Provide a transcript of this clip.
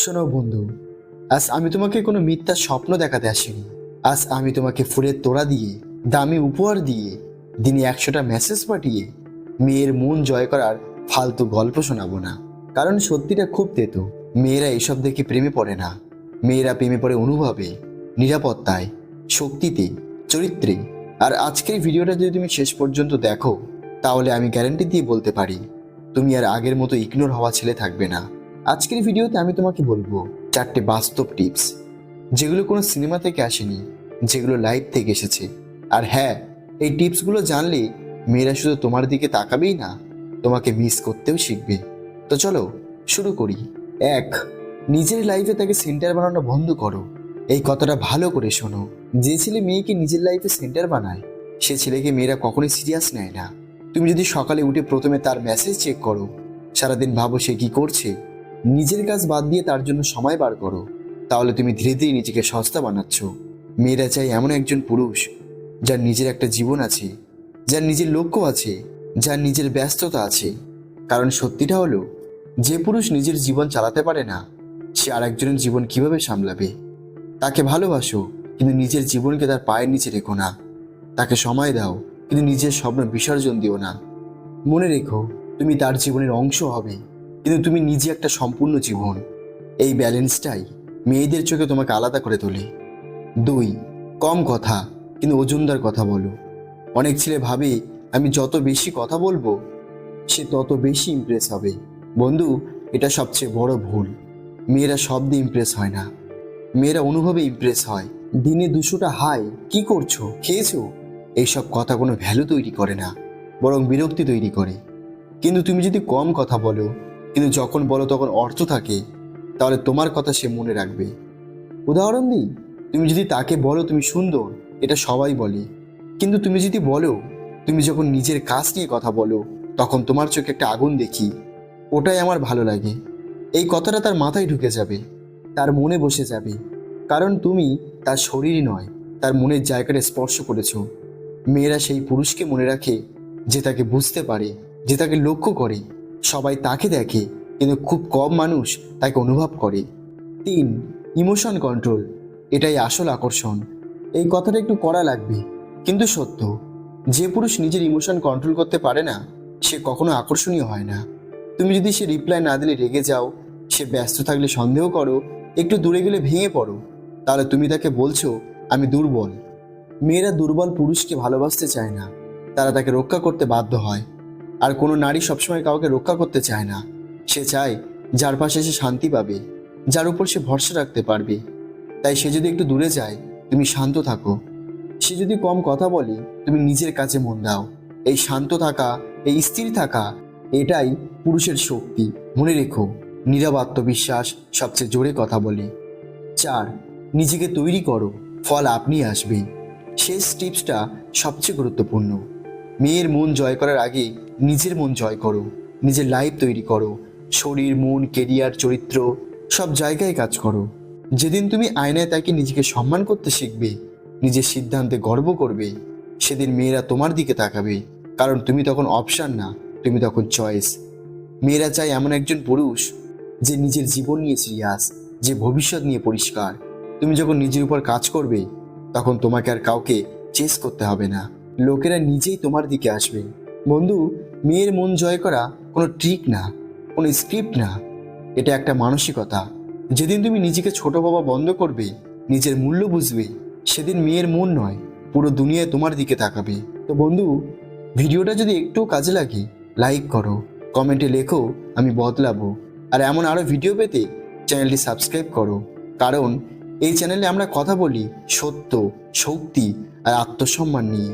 শোনো বন্ধু, আজ আমি তোমাকে কোনো মিথ্যা স্বপ্ন দেখাতে আসিনি। আজ আমি তোমাকে ফুলের তোড়া দিয়ে, দামি উপহার দিয়ে, দিনে 100টা মেসেজ পাঠিয়ে মেয়ের মন জয় করার ফালতু গল্প শোনাবো না। কারণ সত্যিটা খুব তেতো। মেয়েরা এসব দেখে প্রেমে পড়ে না। মেয়েরা প্রেমে পড়ে অনুভবে, নিরাপত্তায়, শক্তিতে, চরিত্রে। আর আজকের ভিডিওটা যদি তুমি শেষ পর্যন্ত দেখো, তাহলে আমি গ্যারান্টি দিয়ে বলতে পারি তুমি আর আগের মতো ইগনোর হওয়া ছেলে থাকবে না। আজকের ভিডিওতে আমি তোমাকে বলবো 4টে বাস্তব টিপস, যেগুলো কোনো সিনেমা থেকে আসেনি, যেগুলো লাইফ থেকে এসেছে। আর হ্যাঁ, এই টিপসগুলো জানলে মেয়েরা শুধু তোমার দিকে তাকাবেই না, তোমাকে মিস করতেও শিখবে। তো চলো শুরু করি। 1, নিজের লাইফে তাকে সেন্টার বানানো বন্ধ করো। এই কথাটা ভালো করে শোনো। যে ছেলে মেয়েকে নিজের লাইফে সেন্টার বানায়, সে ছেলেকে মেয়েরা কখনোই সিরিয়াস নেয় না। তুমি যদি সকালে উঠে প্রথমে তার মেসেজ চেক করো, সারাদিন ভাবো সে কি করছে, নিজের কাজ বাদ দিয়ে তার জন্য সময় বার করো, তাহলে তুমি ধীরে ধীরে নিজেকে সস্তা বানাচ্ছ। মেয়েরা চাই এমন একজন পুরুষ যার নিজের একটা জীবন আছে, যার নিজের লক্ষ্য আছে, যার নিজের ব্যস্ততা আছে। কারণ সত্যিটা হলো, যে পুরুষ নিজের জীবন চালাতে পারে না, সে আর একজনের জীবন কিভাবে সামলাবে? তাকে ভালোবাসো, কিন্তু নিজের জীবনকে তার পায়ের নিচে রেখো না। তাকে সময় দাও, কিন্তু নিজের স্বপ্ন বিসর্জন দিও না। মনে রেখো, তুমি তার জীবনের অংশ হবে, কিন্তু তুমি নিজে একটা সম্পূর্ণ জীবন। এই ব্যালেন্সটাই মেয়েদের চোখে তোমাকে আলাদা করে তোলে। 2, কম কথা কিন্তু ওজনদার কথা বলো। অনেক ছেলে ভাবে আমি যত বেশি কথা বলবো সে তত বেশি ইমপ্রেস হবে। বন্ধু, এটা সবচেয়ে বড় ভুল। মেয়েরা শব্দে ইমপ্রেস হয় না, মেয়েরা অনুভবে ইমপ্রেস হয়। দিনে 200টা হাই, কি করছো, খেয়েছো, এইসব কথা কোনো ভ্যালু তৈরি করে না, বরং বিরক্তি তৈরি করে। কিন্তু তুমি যদি কম কথা বলো, কিন্তু যখন বলো তখন অর্থ থাকে, তাহলে তোমার কথা সে মনে রাখবে। উদাহরণ দিই, তুমি যদি তাকে বলো তুমি সুন্দর, এটা সবাই বলে, কিন্তু তুমি যদি বলো তুমি যখন নিজের কাজ নিয়ে কথা বলো, তখন তোমার চোখে একটা আগুন দেখি, ওটাই আমার ভালো লাগে। এই কথাটা তার মাথায় ঢুকে যাবে, তার মনে বসে যাবে। কারণ তুমি তার শরীরই নয়, তার মনের জায়গাটা স্পর্শ করেছো। মেয়েরা সেই পুরুষকে মনে রাখে যে তাকে বুঝতে পারে, যে তাকে লক্ষ্য করে। সবাই তাকে দেখে, কিন্তু খুব কম মানুষ তাকে অনুভব করে। 3, ইমোশন কন্ট্রোল। এটাই আসল আকর্ষণ। এই কথাটা একটু কড়া লাগবে, কিন্তু সত্য। যে পুরুষ নিজের ইমোশন কন্ট্রোল করতে পারে না, সে কখনো আকর্ষণীয় হয় না। তুমি যদি সে রিপ্লাই না দিলে রেগে যাও, সে ব্যস্ত থাকলে সন্দেহ করো, একটু দূরে গেলে ভেঙে পড়ো, তাহলে তুমি তাকে বলছো আমি দুর্বল। মেয়েরা দুর্বল পুরুষকে ভালোবাসতে চায় না, তারা তাকে রক্ষা করতে বাধ্য হয়। আর কোনো নারী সবসময় কাউকে রক্ষা করতে চায় না। সে চায় যার পাশে সে শান্তি পাবে, যার উপর সে ভরসা রাখতে পারবে। তাই সে যদি একটু দূরে যায়, তুমি শান্ত থাকো। সে যদি কম কথা বলে, তুমি নিজের কাছে মন দাও। এই শান্ত থাকা, এই স্থির থাকা, এটাই পুরুষের শক্তি। মনে রেখো, নীরব আত্মবিশ্বাস সবচেয়ে জোরে কথা বলে। 4, নিজেকে তৈরি করো, ফল আপনি আসবে। শেষ টিপসটা সবচেয়ে গুরুত্বপূর্ণ। মেয়ের মন জয় করার আগে নিজের মন জয় করো। নিজের লাইফ তৈরি করো, শরীর, মন, কেরিয়ার, চরিত্র সব জায়গায় কাজ করো। যেদিন তুমি আয়নায় তাকে নিজেকে সম্মান করতে শিখবে, নিজের সিদ্ধান্তে গর্ব করবে, সেদিন মেয়েরা তোমার দিকে তাকাবে। কারণ তুমি তখন অপশন না, তুমি তখন চয়েস। মেয়েরা চায় এমন একজন পুরুষ যে নিজের জীবন নিয়ে সিরিয়াস, যে ভবিষ্যৎ নিয়ে পরিষ্কার। তুমি যখন নিজের উপর কাজ করবে, তখন তোমাকে আর কাউকে চেস করতে হবে না, লোকেরা নিজেই তোমার দিকে আসবে। বন্ধু, মেয়ের মন জয় করা কোনো ট্রিক না, কোনো স্ক্রিপ্ট না, এটা একটা মানসিকতা। যেদিন তুমি নিজেকে ছোট ভাবা বন্ধ করবে, নিজের মূল্য বুঝবে, সেদিন মেয়ের মন নয়, পুরো দুনিয়ায় তোমার দিকে তাকাবে। তো বন্ধু, ভিডিওটা যদি একটু কাজে লাগে, লাইক করো, কমেন্টে লেখো আমি বদলাবো। আর এমন আরও ভিডিও পেতে চ্যানেলটি সাবস্ক্রাইব করো। কারণ এই চ্যানেলে আমরা কথা বলি সত্য, শক্তি আর আত্মসম্মান নিয়ে।